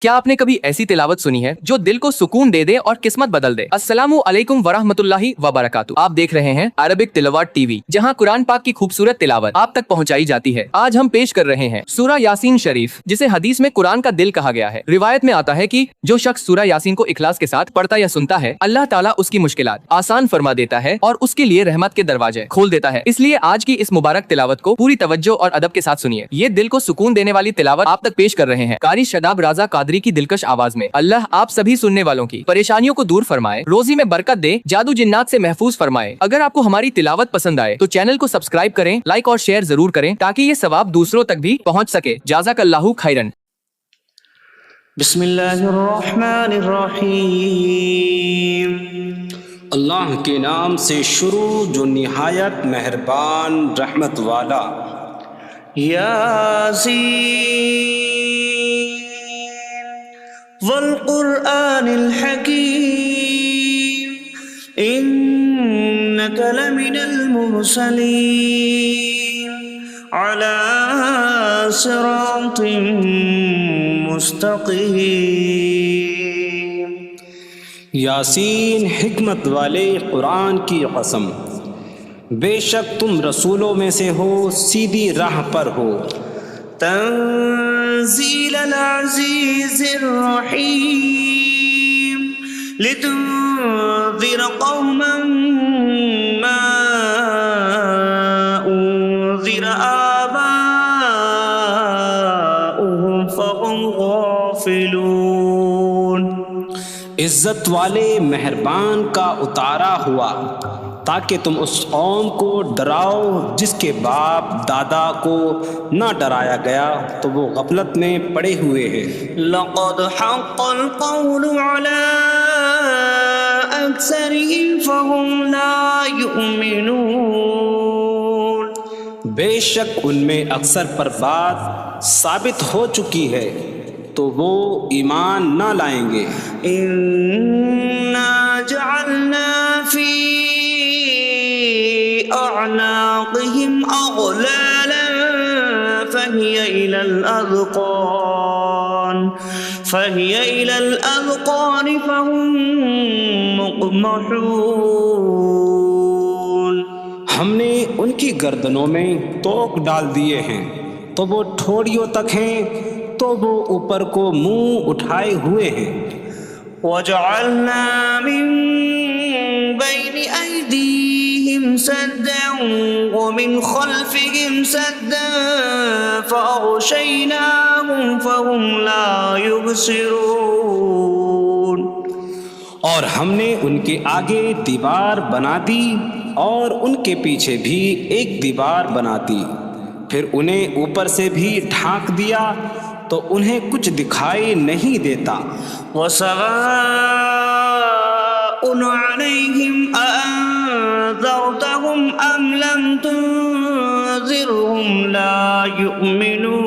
کیا آپ نے کبھی ایسی تلاوت سنی ہے جو دل کو سکون دے دے اور قسمت بدل دے؟ السلام علیکم ورحمۃ اللہ وبرکاتہ۔ آپ دیکھ رہے ہیں عربک تلاوت ٹی وی، جہاں قرآن پاک کی خوبصورت تلاوت آپ تک پہنچائی جاتی ہے۔ آج ہم پیش کر رہے ہیں سورہ یاسین شریف، جسے حدیث میں قرآن کا دل کہا گیا ہے۔ روایت میں آتا ہے کہ جو شخص سورہ یاسین کو اخلاص کے ساتھ پڑھتا یا سنتا ہے، اللہ تعالیٰ اس کی مشکلات آسان فرما دیتا ہے اور اس کے لیے رحمت کے دروازے کھول دیتا ہے۔ اس لیے آج کی اس مبارک تلاوت کو پوری توجہ اور ادب کے ساتھ سنیے۔ یہ دل کو سکون دینے والی تلاوت آپ تک پیش کر رہے ہیں قاری شاداب رضا قادری کی دلکش آواز میں۔ اللہ آپ سبھی سننے والوں کی پریشانیوں کو دور فرمائے، روزی میں برکت دے، جادو جنات سے محفوظ فرمائے۔ اگر آپ کو ہماری تلاوت پسند آئے تو چینل کو سبسکرائب کریں، لائک اور شیئر ضرور کریں تاکہ یہ ثواب دوسروں تک بھی پہنچ سکے۔ جزاک اللہ خیرن۔ بسم اللہ الرحمن الرحیم۔ اللہ کے نام سے شروع جو نہایت مہربان رحمت والا۔ یاسین والقرآن الحکیم انک لمن المرسلین علی صراط مستقیم۔ یاسین حکمت والے قرآن کی قسم، بے شک تم رسولوں میں سے ہو، سیدھی راہ پر ہو۔ تنزیل العزیز الرحیم لتنذر قوما ما انذر آباؤهم فهم غافلون۔ عزت والے مہربان کا اتارا ہوا تاکہ تم اس قوم کو ڈراؤ جس کے باپ دادا کو نہ ڈرایا گیا تو وہ غفلت میں پڑے ہوئے ہیں۔ لقد حق القول على اکثرهم فهم لا يؤمنون۔ بے شک ان میں اکثر پر بات ثابت ہو چکی ہے تو وہ ایمان نہ لائیں گے۔ انا جعلنا فی اعناقهم اغلالا فهي الى الاذقان فهم مقمحون۔ ہم نے ان کی گردنوں میں توق ڈال دیے ہیں تو وہ ٹھوڑیوں تک ہیں تو وہ اوپر کو منہ اٹھائے ہوئے ہیں۔ وَجَعَلْنَا مِن بَيْنِ أَيْدِيهِمْ سَدًّا وَمِنْ خَلْفِهِمْ سَدًّا فَأَغْشَيْنَاهُمْ فَهُمْ لَا يُبْصِرُونَ۔ اور ہم نے ان کے آگے دیوار بنا دی اور ان کے پیچھے بھی ایک دیوار بنا دی، پھر انہیں اوپر سے بھی ڈھانک دیا تو انہیں کچھ دکھائی نہیں دیتا۔ وَسَوَاءٌ عَلَيْهِمْ أَأَنذَرْتَهُمْ أَمْ لَمْ تُنذِرْهُمْ لَا يُؤْمِنُونَ۔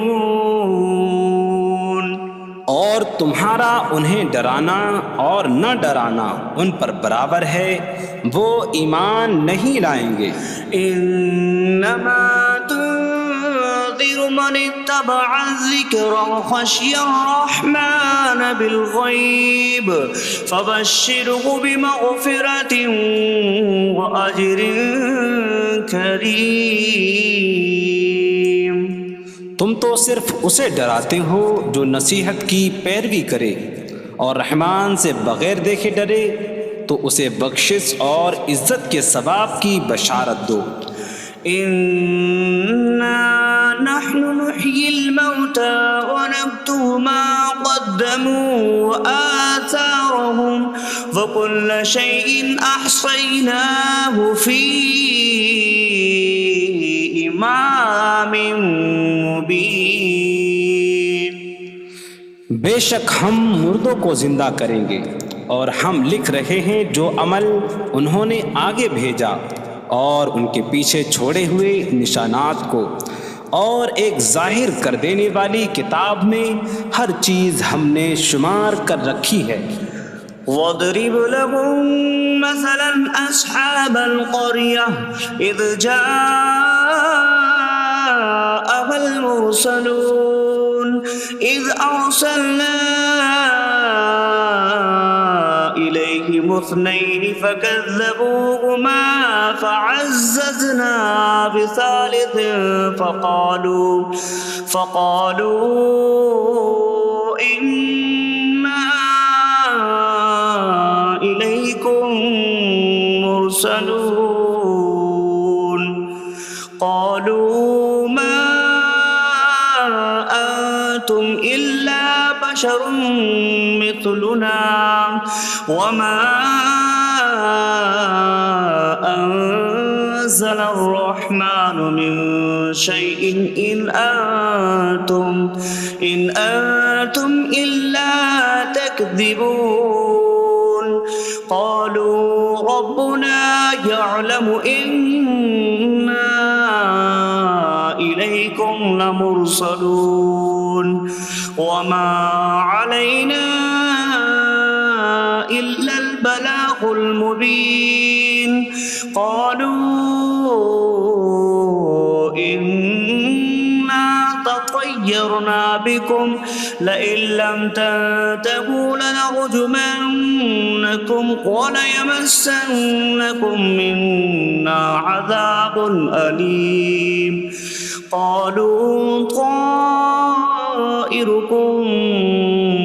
اور تمہارا انہیں ڈرانا اور نہ ڈرانا ان پر برابر ہے، وہ ایمان نہیں لائیں گے۔ انما من اتبع الذکر وخشی الرحمن بالغیب فبشرہ بمغفرۃ واجر کریم۔ تم تو صرف اسے ڈراتے ہو جو نصیحت کی پیروی کرے اور رحمان سے بغیر دیکھے ڈرے تو اسے بخشش اور عزت کے ثواب کی بشارت دو۔ اِنَّا نحن نحيي الموتى ونكتب ما قدموا وآثارهم وكل شيء أحصيناه في إمام مبين۔ بے شک ہم مردوں کو زندہ کریں گے اور ہم لکھ رہے ہیں جو عمل انہوں نے آگے بھیجا اور ان کے پیچھے چھوڑے ہوئے نشانات کو، اور ایک ظاہر کر دینے والی کتاب میں ہر چیز ہم نے شمار کر رکھی ہے۔ وَاضْرِبْ لَهُم مَّثَلًا أَصْحَابَ الْقَرْيَةِ إِذْ جَاءَهَا الْمُرْسَلُونَ إِذْ أَرْسَلْنَا اثنين فكذبوهما فعززنا بثالث فقالوا إنا إليكم مرسلون قالوا ما أنتم إلا بشر مثلنا وما أنزل الرحمن من شيء إن أنتم إلا تكذبون قالوا ربنا يعلم إنا إليكم لمرسلون وما علينا إلا البلاغ المبين قالوا إنا تطيرنا بكم لئن لم تنتهوا لنرجمنكم وليمسنكم منا عذاب أليم قالوا طائركم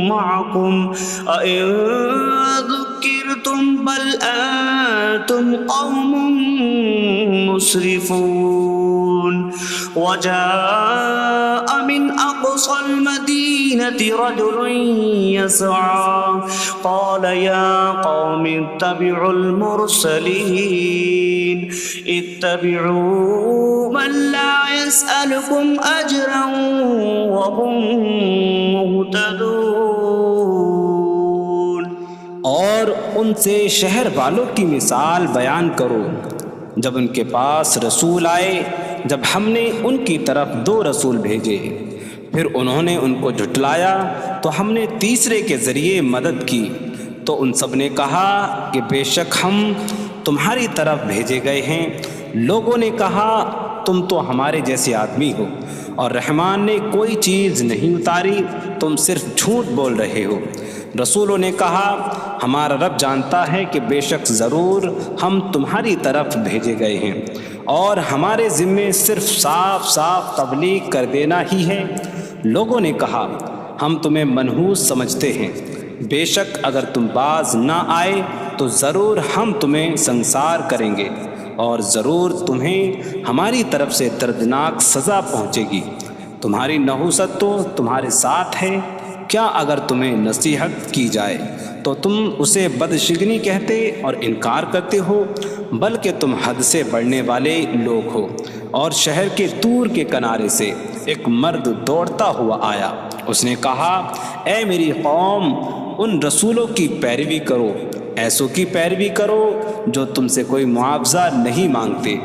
معكم أئن ذكرتم بل أنتم قوم مسرفون وجاء من أقصى المدينة رجل يسعى قال يا قوم اتبعوا المرسلين اتبعوا من لا يسألكم أجرا وهم مهتدون اور ان سے شہر والوں کی مثال بیان کرو جب ان کے پاس رسول آئے جب ہم نے ان کی طرف 2 رسول بھیجے پھر انہوں نے ان کو جھٹلایا تو ہم نے تیسرے کے ذریعے مدد کی تو ان سب نے کہا کہ بے شک ہم تمہاری طرف بھیجے گئے ہیں لوگوں نے کہا تم تو ہمارے جیسے آدمی ہو اور رحمان نے کوئی چیز نہیں اتاری تم صرف جھوٹ بول رہے ہو رسولوں نے کہا ہمارا رب جانتا ہے کہ بے شک ضرور ہم تمہاری طرف بھیجے گئے ہیں اور ہمارے ذمے صرف صاف صاف تبلیغ کر دینا ہی ہے لوگوں نے کہا ہم تمہیں منحوس سمجھتے ہیں بے شک اگر تم باز نہ آئے تو ضرور ہم تمہیں سنسار کریں گے اور ضرور تمہیں ہماری طرف سے دردناک سزا پہنچے گی تمہاری نحوست تو تمہارے ساتھ ہے کیا اگر تمہیں نصیحت کی جائے تو تم اسے بدشگنی کہتے اور انکار کرتے ہو بلکہ تم حد سے بڑھنے والے لوگ ہو اور شہر کے دور کے کنارے سے ایک مرد دوڑتا ہوا آیا اس نے کہا اے میری قوم ان رسولوں کی پیروی کرو ایسوں کی پیروی کرو جو تم سے کوئی معاوضہ نہیں مانگتے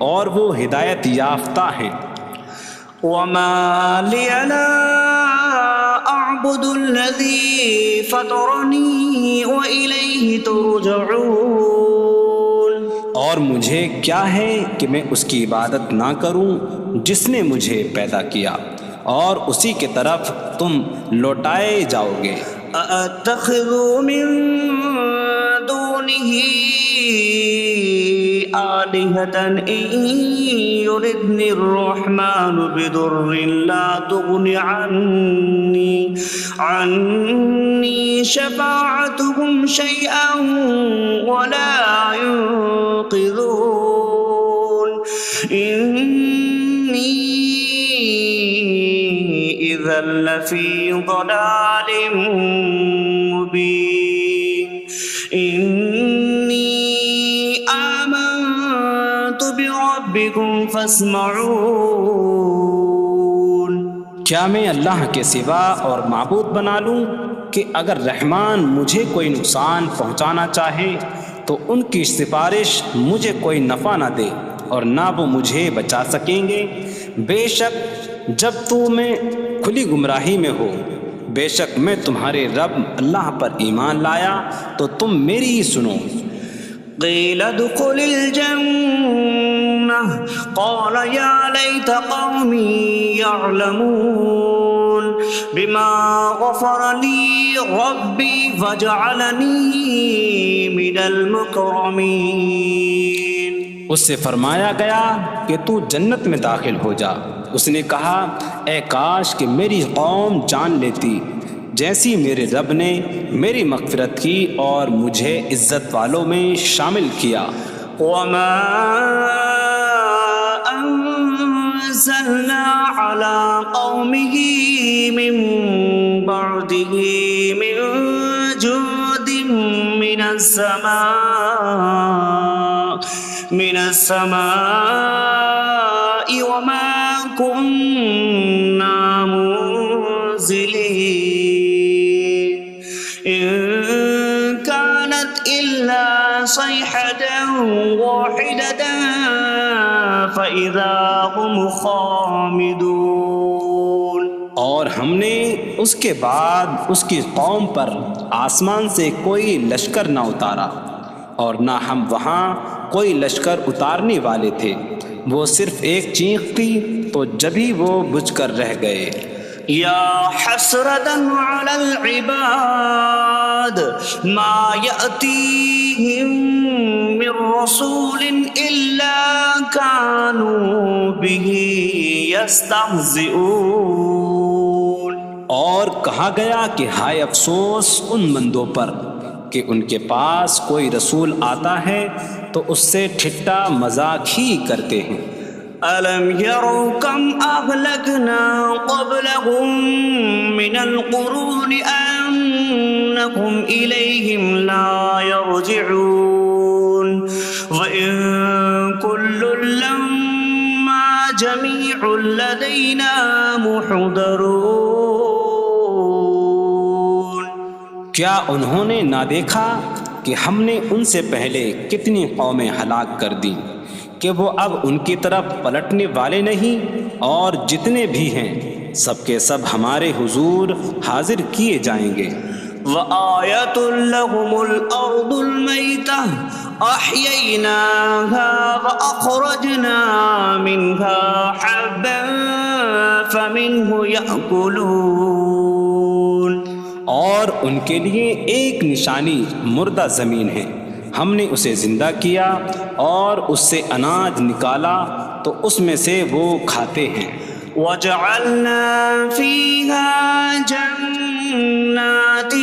اور وہ ہدایت یافتہ ہیں وما لي لا أعبد الذي فطرني وإليه ترجعون اور مجھے کیا ہے کہ میں اس کی عبادت نہ کروں جس نے مجھے پیدا کیا اور اسی کی طرف تم لوٹائے جاؤ گے أأتخذ من دونه آلهة إن يردني الرحمن بضر لا تغن عني شفاعتهم شيئا ولا ينقذون إني إذا لفي ضلال مبين إني آمنت بربكم فاسمعون کیا میں اللہ کے سوا اور معبود بنا لوں کہ اگر رحمان مجھے کوئی نقصان پہنچانا چاہے تو ان کی سفارش مجھے کوئی نفع نہ دے اور نہ وہ مجھے بچا سکیں گے بے شک جب تم کھلی گمراہی میں ہو بے شک میں تمہارے رب اللہ پر ایمان لایا تو تم میری ہی سنو قيل ادخل الجنة قال يا ليت قومي يعلمون بما غفر لي ربي فاجعلني من المكرمين. اس سے فرمایا گیا کہ تو جنت میں داخل ہو جا. اس نے کہا اے کاش کہ میری قوم جان لیتی جیسی میرے رب نے میری مغفرت کی اور مجھے عزت والوں میں شامل کیا. وما أنزلنا على قومه من بعده من جود من السماء وما كنا منزلين إن كانت إلا صيحة واحدة فإذا هم خامدون. اور ہم نے اس کے بعد اس کی قوم پر آسمان سے کوئی لشکر نہ اتارا اور نہ ہم وہاں کوئی لشکر اتارنے والے تھے. وہ صرف ایک چیخ کی تو جبھی وہ بجھ کر رہ گئے. يا حسرة على العباد ما يأتيهم من رسول إلا كانوا به يستهزئون. اور کہا گیا کہ ہائے افسوس ان بندوں پر کہ ان کے پاس کوئی رسول آتا ہے تو اس سے ٹھٹا مذاق ہی کرتے ہیں. ألم يروا كم أهلكنا قبلهم من القرون أنكم إليهم لا يرجعون وإن كل لما جميع لدينا محضرون. کیا انہوں نے نہ دیکھا کہ ہم نے ان سے پہلے کتنی قومیں ہلاک کر دیں کہ وہ اب ان کی طرف پلٹنے والے نہیں، اور جتنے بھی ہیں سب کے سب ہمارے حضور حاضر کیے جائیں گے. وآية لهم الأرض الميتة أحييناها وأخرجنا منها حبا فمنه يأكلون. اور ان کے لیے ایک نشانی مردہ زمین ہے، ہم نے اسے زندہ کیا اور اس سے اناج نکالا تو اس میں سے وہ کھاتے ہیں. وجعلنا فيها جنات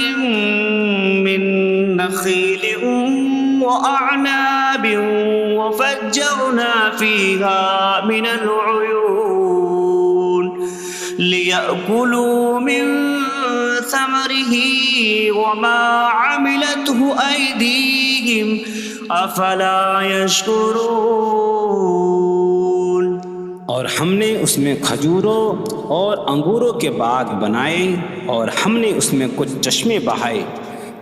من نخيل وأعناب وفجرنا فيها من العيون ليأكلوا من ثمره وما عملته أيديهم أفلا يشكرون. اور ہم نے اس میں کھجوروں اور انگوروں کے باغ بنائے اور ہم نے اس میں کچھ چشمے بہائے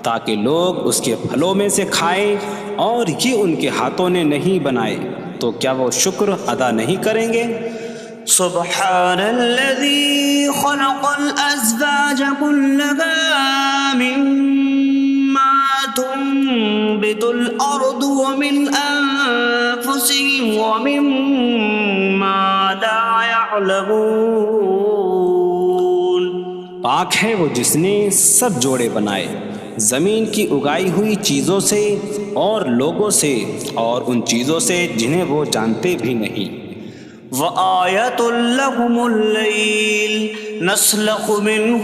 تاکہ لوگ اس کے پھلوں میں سے کھائیں، اور یہ ان کے ہاتھوں نے نہیں بنائے تو کیا وہ شکر ادا نہیں کریں گے؟ سبحان الذي خلق الأزواج كلها مما تنبت الأرض ومن أنفسهم ومما لا يعلمون. پاک ہے وہ جس نے سب جوڑے بنائے زمین کی اگائی ہوئی چیزوں سے اور لوگوں سے اور ان چیزوں سے جنہیں وہ جانتے بھی نہیں. وآية لهم الليل نسلخ منه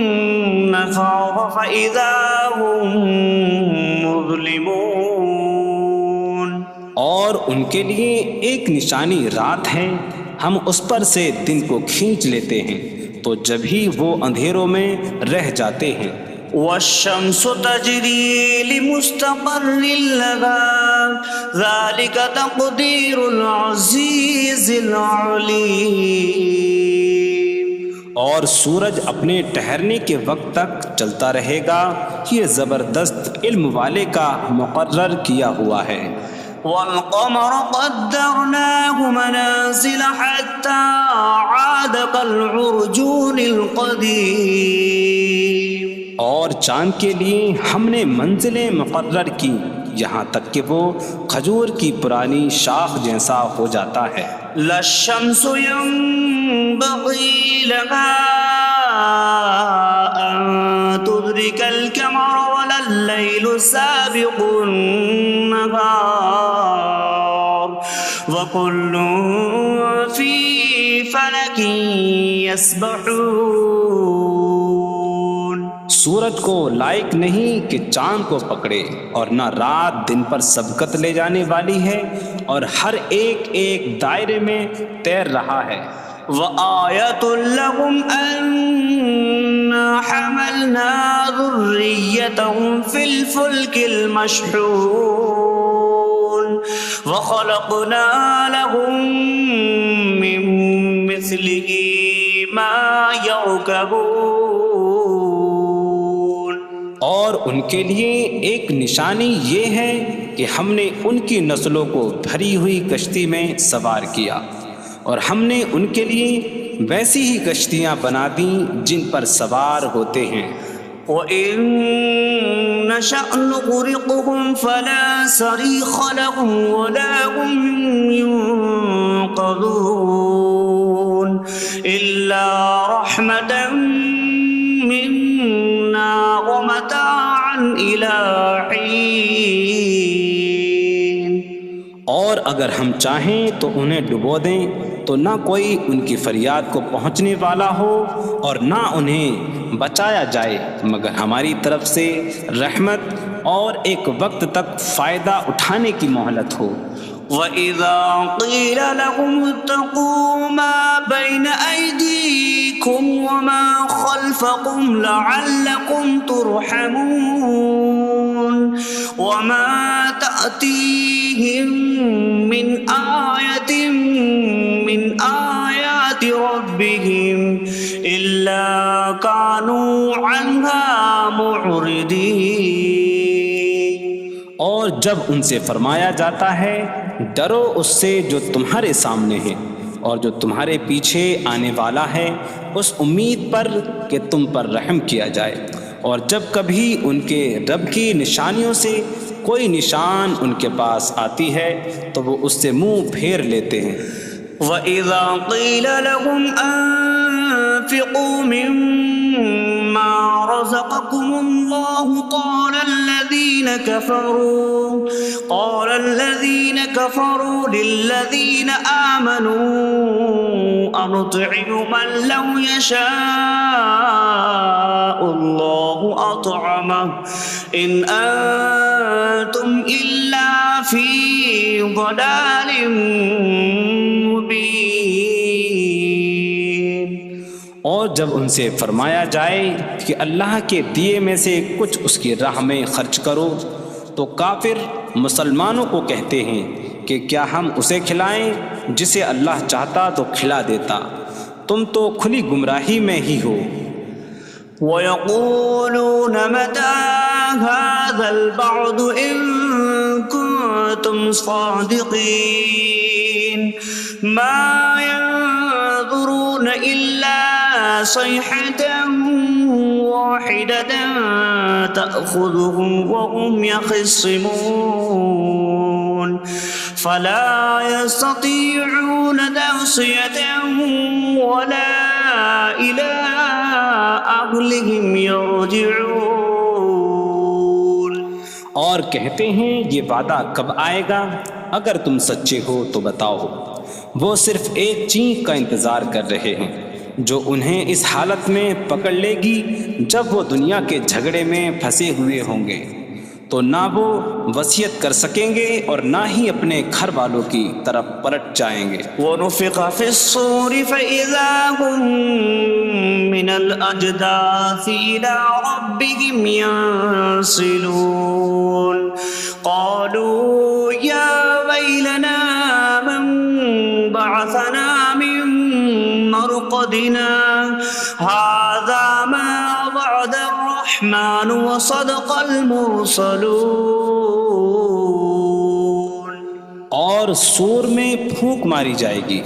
النهار فإذا هم مظلمون. اور ان کے لیے ایک نشانی رات ہے، ہم اس پر سے دن کو کھینچ لیتے ہیں تو جب ہی وہ اندھیروں میں رہ جاتے ہیں. والشمس تجري لمستقر لها ذلك تقدير العزيز العليم. اور سورج اپنے ٹھہرنے کے وقت تک چلتا رہے گا، یہ زبردست علم والے کا مقرر کیا ہوا ہے. والقمر قدرناه منازل حتى عاد كالعرجون القديم. اور چاند کے لیے ہم نے منزلیں مقرر کی یہاں تک کہ وہ کھجور کی پرانی شاخ جیسا ہو جاتا ہے. لا الشمس ينبغي لها أن تدرك القمر ولا الليل سابق النهار وكل في فلك يسبحون. سورج کو لائق نہیں کہ چاند کو پکڑے، اور نہ رات دن پر سبقت لے جانے والی ہے، اور ہر ایک ایک دائرے میں تیر رہا ہے. وآية لهم أنا حملنا ذريتهم في الفلك المشحون وخلقنا لهم من مثله ما يركبون. اور ان کے لیے ایک نشانی یہ ہے کہ ہم نے ان کی نسلوں کو بھری ہوئی کشتی میں سوار کیا، اور ہم نے ان کے لیے ویسی ہی کشتیاں بنا دیں جن پر سوار ہوتے ہیں. وَإِن نَّشَأْ نُغْرِقْهُمْ فَلَا صَرِيخَ لَهُمْ وَلَا هُمْ يُنقَذُونَ إِلَّا رَحْمَةً مِّنَّا وَمَتَاعًا إِلَىٰ حِينٍ. اور اگر ہم چاہیں تو انہیں ڈبو دیں تو نہ کوئی ان کی فریاد کو پہنچنے والا ہو اور نہ انہیں بچایا جائے مگر ہماری طرف سے رحمت اور ایک وقت تک فائدہ اٹھانے کی مہلت ہو. وَإِذَا قِيلَ لَهُمُ اتَّقُوا مَا بَيْنَ أَيْدِيكُمْ وَمَا خَلْفَكُمْ لَعَلَّكُمْ تُرْحَمُونَ وَمَا تَأْتِيهِمْ مِنْ آيَةٍ مِنْ آيَاتِ رَبِّهِمْ إِلَّا كَانُوا عَنْهَا مُعْرِضِينَ. اور جب ان سے فرمایا جاتا ہے ڈرو اس سے جو تمہارے سامنے ہے اور جو تمہارے پیچھے آنے والا ہے، اس امید پر کہ تم پر رحم کیا جائے، اور جب کبھی ان کے رب کی نشانیوں سے کوئی نشان ان کے پاس آتی ہے تو وہ اس سے منہ پھیر لیتے ہیں. وَإِذَا قِيلَ لَهُمْ أَنفِقُوا مِمَّا رَزَقَكُمُ اللَّهُ قَالَ الَّذِينَ كَفَرُوا لِلَّذِينَ آمَنُوا أَنُطْعِمُ مَن لَّوْ يَشَاءُ اللَّهُ أَطْعَمَهُ إِنْ أَنتُمْ إِلَّا فِي ضَلَالٍ مبین. اور جب ان سے فرمایا جائے کہ اللہ کے دیے میں سے کچھ اس کی راہ میں خرچ کرو تو کافر مسلمانوں کو کہتے ہیں کہ کیا ہم اسے کھلائیں جسے اللہ چاہتا تو کھلا دیتا، تم تو کھلی گمراہی میں ہی ہو. وَيَقُولُونَ مَتَىٰ هَٰذَا الْبَعْدُ إِن كُنتُمْ صَادِقِينَ مَا يَنظُرُونَ إِلَّا صَيْحَةً وَاحِدَةً تَأْخُذُهُمْ وَهُمْ يَخِصِّمُونَ فَلَا يَسْتَطِيعُونَ تَوْصِيَةً وَلَا إِلَىٰ أَهْلِهِمْ يَرْجِعُونَ. اور کہتے ہیں یہ وعدہ کب آئے گا؟ اگر تم سچے ہو تو بتاؤ. وہ صرف ایک چینخ کا انتظار کر رہے ہیں جو انہیں اس حالت میں پکڑ لے گی جب وہ دنیا کے جھگڑے میں پھنسے ہوئے ہوں گے، تو نہ وہ وصیت کر سکیں گے اور نہ ہی اپنے گھر والوں کی طرف پلٹ جائیں گے. وَنُفِخَ فِي الصُّورِ فَإِذَا هُم مِّنَ الْأَجْدَاثِ إِلَىٰ رَبِّهِمْ يَنسِلُونَ قَالُوا يَا وَيْلَنَا مَن بَعَثَنَا مِن مَّرْقَدِنَا هَٰذَا مَا وَعَدَ الرَّحْمَٰنُ وَصَدَقَ الْمُرْسَلُونَ. اور سور میں پھونک ماری جائے گی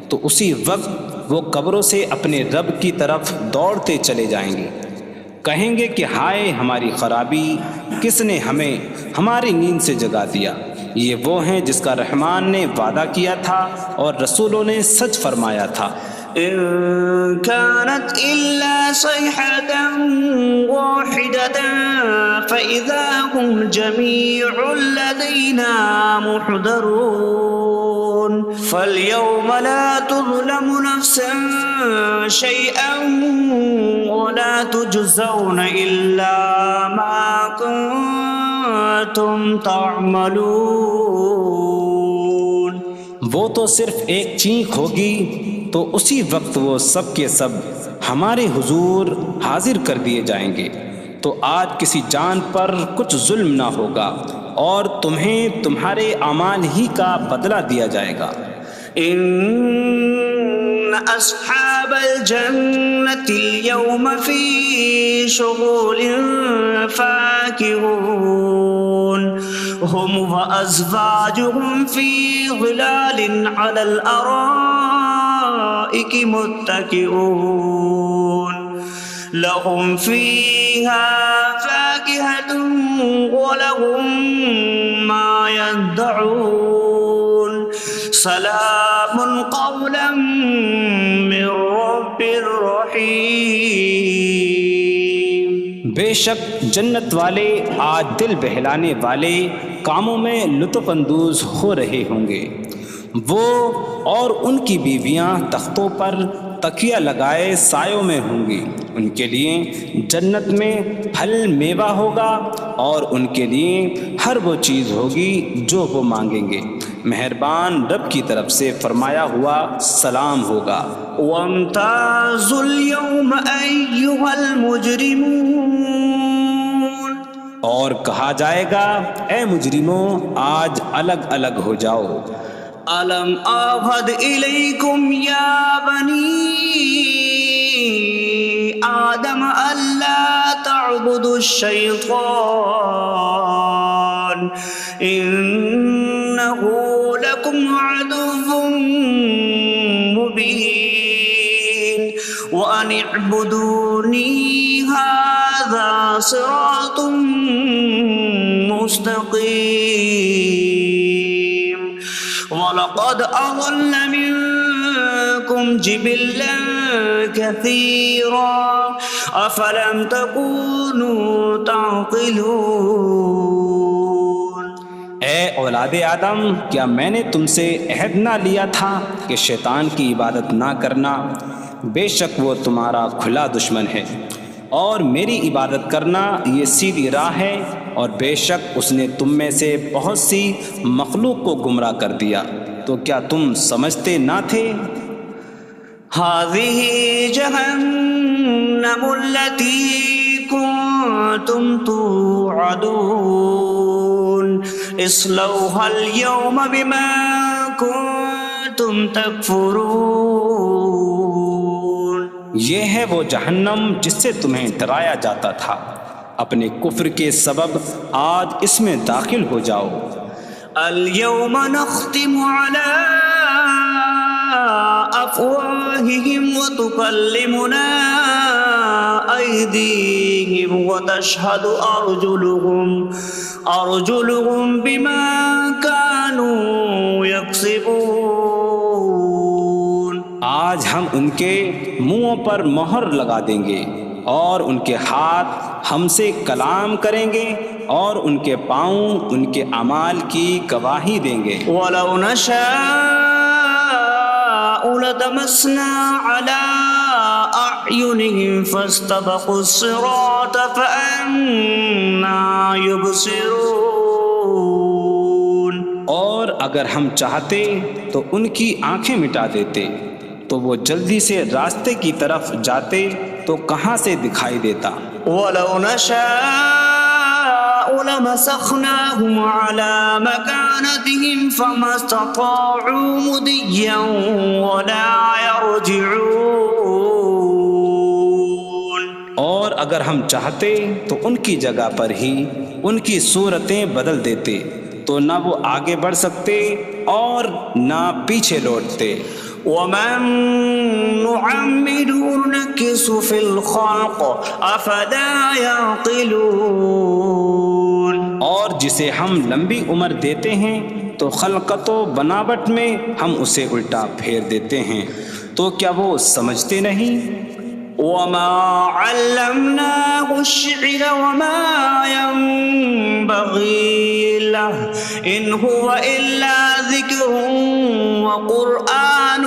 تو اسی وقت وہ قبروں سے اپنے رب کی طرف دوڑتے چلے جائیں گے، کہیں گے کہ ہائے ہماری خرابی، کس نے ہمیں ہماری نیند سے جگا دیا. یہ وہ ہیں جس کا رحمان نے وعدہ کیا تھا اور رسولوں نے سچ فرمایا تھا. إن كانت إلا صيحة واحدة فإذا هم جميع لدينا محضرون فاليوم لا تظلم نفس شيئا ولا تجزون إلا ما كنتم تعملون. وہ تو صرف ایک چینخ ہوگی تو اسی وقت وہ سب کے سب ہمارے حضور حاضر کر دیے جائیں گے. تو آج کسی جان پر کچھ ظلم نہ ہوگا اور تمہیں تمہارے اعمال ہی کا بدلہ دیا جائے گا. إن أصحاب الجنة اليوم في شغل فاكهون هم وأزواجهم في ظلال على الأرائك متكئون لهم فيها فاكهة ولهم ما يدعون سلام قولا من رب رحیم. بے شک جنت والے آج دل بہلانے والے کاموں میں لطف اندوز ہو رہے ہوں گے. وہ اور ان کی بیویاں تختوں پر تکیہ لگائے سایوں میں ہوں گی. ان کے لیے جنت میں پھل میوہ ہوگا اور ان کے لیے ہر وہ چیز ہوگی جو وہ مانگیں گے. مہربان رب کی طرف سے فرمایا ہوا سلام ہوگا. وامتازوا اليوم أيها المجرمون. اور کہا جائے گا اے مجرموں آج الگ الگ ہو جاؤ. ألم أعهد إليكم يا بني آدم ألا تعبدوا الشيطان إنه لكم عدو مبين وأن اعبدوني هذا صراط مستقيم. وَلَقَدْ أَضَلَّ مِنكُمْ جِبِلًّا كَثِيرًا أَفَلَمْ تَكُونُوا تَعْقِلُونَ. اے اولاد آدم کیا میں نے تم سے عہد نہ لیا تھا کہ شیطان کی عبادت نہ کرنا؟ بے شک وہ تمہارا کھلا دشمن ہے اور میری عبادت کرنا یہ سیدھی راہ ہے. اور بے شک اس نے تم میں سے بہت سی مخلوق کو گمراہ کر دیا. تو کیا تم سمجھتے نہ تھے؟ هذه جهنم التي كنتم توعدون اصلوها اليوم بما كنتم تكفرون. یہ ہے وہ جہنم جس سے تمہیں ڈرایا جاتا تھا. اپنے کفر کے سبب آج اس میں داخل ہو جاؤ. اليوم نختم على أفواههم وتكلمنا أيديهم وتشهد أرجلهم بما كانوا يكسبون. آج ہم ان کے منہوں پر مہر لگا دیں گے اور ان کے ہاتھ ہم سے کلام کریں گے اور ان کے پاؤں ان کے اعمال کی گواہی دیں گے. وَلَوْ نَشَاءُ لَطَمَسْنَا عَلَىٰ أَعْيُنِهِمْ فَاسْتَبَقُوا الصِّرَاطَ فَأَنَّىٰ يُبْصِرُونَ. اور اگر ہم چاہتے تو ان کی آنکھیں مٹا دیتے تو وہ جلدی سے راستے کی طرف جاتے تو کہاں سے دکھائی دیتا. وَلَوْ نَشَاءُ لَمَسَخْنَاهُمْ عَلَىٰ مَكَانَتِهِمْ فَمَا اسْتَطَاعُوا مُضِيًّا وَلَا يَرْجِعُونَ. اور اگر ہم چاہتے تو ان کی جگہ پر ہی ان کی صورتیں بدل دیتے تو نہ وہ آگے بڑھ سکتے اور نہ پیچھے لوٹتے. وَمَن نُعَمِّرْهُ نُنَكِّسْهُ فِي الْخَلْقِ أَفَلَا يَعْقِلُونَ. اور جسے ہم لمبی عمر دیتے ہیں تو خلقت و بناوٹ میں ہم اسے الٹا پھیر دیتے ہیں. تو کیا وہ سمجھتے نہیں؟ وما علمناه الشعر وما ينبغي له إن هو إلا ذكر وقرآن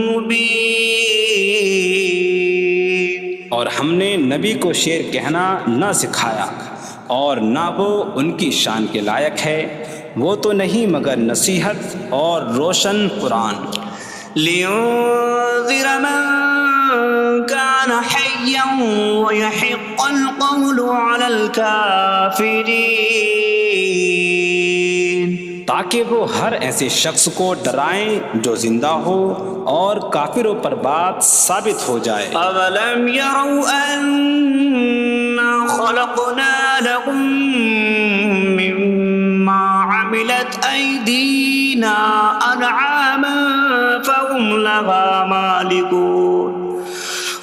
مبين. اور ہم نے نبی کو شعر کہنا نہ سکھایا اور نہ وہ ان کی شان کے لائق ہے، وہ تو نہیں مگر نصیحت اور روشن قرآن. لينذر من كان حيا ويحق القول على الكافرين. تاکہ وہ ہر ایسے شخص کو ڈرائیں جو زندہ ہو اور کافروں پر بات ثابت ہو جائے. أولم يروا أنا خلقنا لهم مما عملت أيدينا أنعاما فهم لها مالكون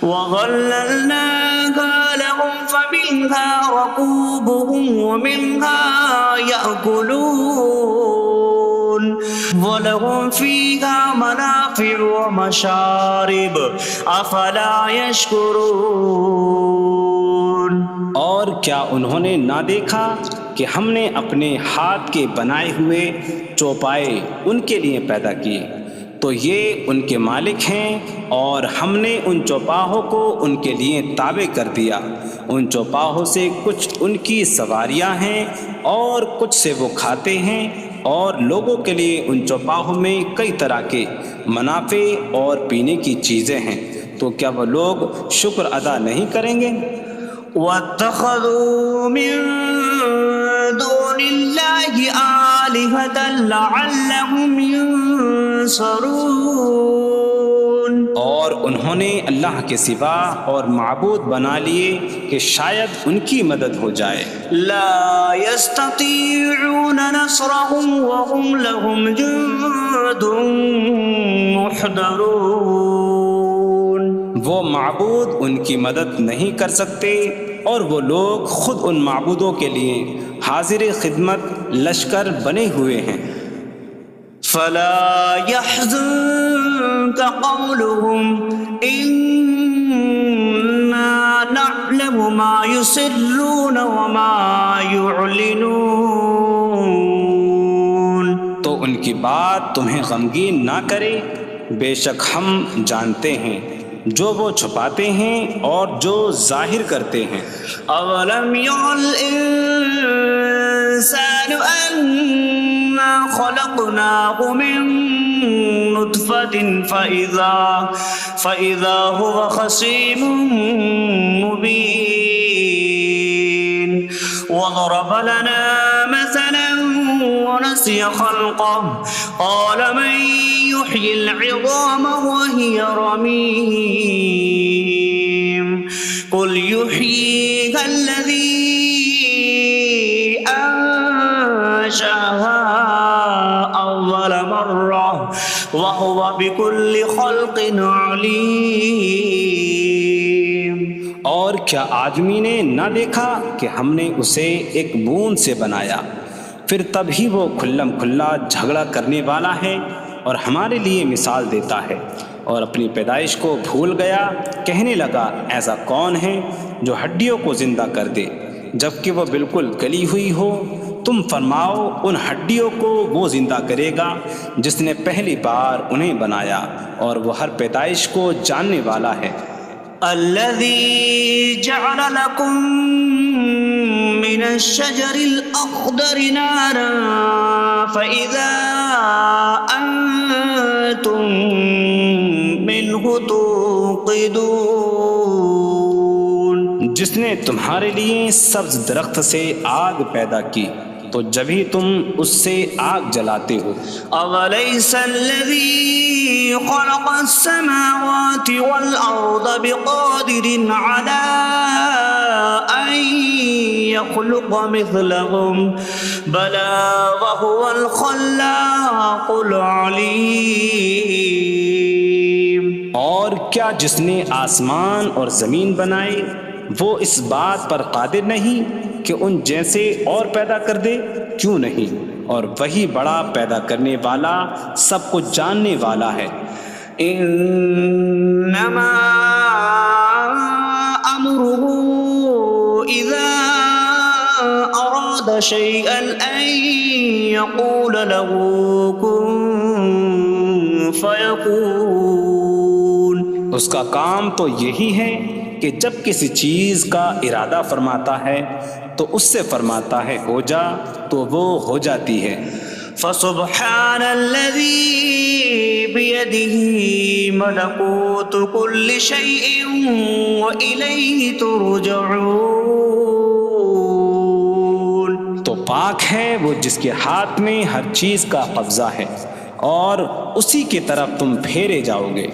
وظللناها لهم فمنها ركوبهم ومنها يأكلون ولهم فيها منافع ومشارب أفلا يشكرون. اور کیا انہوں نے نہ دیکھا کہ ہم نے اپنے ہاتھ کے بنائے ہوئے چوپائے ان کے لیے پیدا کیے، تو یہ ان کے مالک ہیں، اور ہم نے ان چوپاہوں کو ان کے لیے تابع کر دیا. ان چوپاہوں سے کچھ ان کی سواریاں ہیں اور کچھ سے وہ کھاتے ہیں، اور لوگوں کے لیے ان چوپاہوں میں کئی طرح کے منافع اور پینے کی چیزیں ہیں. تو کیا وہ لوگ شکر ادا نہیں کریں گے؟ واتخذوا من دون الله آلهة لعلهم ينصرون. اور انہوں نے اللہ کے سوا اور معبود بنا لیے کہ شاید ان کی مدد ہو جائے. لا يستطيعون نصرهم وهم لهم جند محضرون. وہ معبود ان کی مدد نہیں کر سکتے، اور وہ لوگ خود ان معبودوں کے لیے حاضر خدمت لشکر بنے ہوئے ہیں. فلا يحزنك قولهم إنا نعلم ما يسرون وما يعلنون. تو ان کی بات تمہیں غمگین نہ کرے، بے شک ہم جانتے ہیں جو وہ چھپاتے ہیں اور جو ظاہر کرتے ہیں. أولم ير الإنسان أنا خلقناه من نطفة فإذا هو خصيم مبين. وضرب لنا مثلا ونسي خلقه قال من يحيي العظام وهي رميم. قل يحييها الذي أنشأها أول مرة وهو بكل خلق عليم. اور کیا آدمی نے نہ دیکھا کہ ہم نے اسے ایک بوند سے بنایا، پھر تب ہی وہ کھلم کھلا جھگڑا کرنے والا ہے اور ہمارے لیے مثال دیتا ہے. اور اپنی پیدائش کو بھول گیا، کہنے لگا ایسا کون ہے جو ہڈیوں کو زندہ کر دے جبکہ وہ بالکل گلی ہوئی ہو. تم فرماؤ ان ہڈیوں کو وہ زندہ کرے گا جس نے پہلی بار انہیں بنایا، اور وہ ہر پیدائش کو جاننے والا ہے. الذي جعل لكم من الشجر الأخضر نارا فإذا أنتم منه توقدون. جس نے تمہارے لیے سبز درخت سے آگ پیدا کی تو جبھی تم اس سے آگ جلاتے ہو. أوليس الذي خلق السماوات والأرض بقادر على أن يخلق مثلهم بلى وهو الخلاق العليم. اور کیا جس نے آسمان اور زمین بنائے وہ اس بات پر قادر نہیں کہ ان جیسے اور پیدا کر دے؟ کیوں نہیں، اور وہی بڑا پیدا کرنے والا سب کچھ جاننے والا ہے. إنما أمره إذا أراد شيئا أن يقول له كن فيكون. اس کا کام تو یہی ہے کہ جب کسی چیز کا ارادہ فرماتا ہے تو اس سے فرماتا ہے ہو جا تو وہ ہو جاتی ہے. فسبحان الذي بيده ملكوت كل شيء وإليه ترجعون. تو پاک ہے وہ جس کے ہاتھ میں ہر چیز کا قبضہ ہے اور اسی کی طرف تم پھیرے جاؤ گے.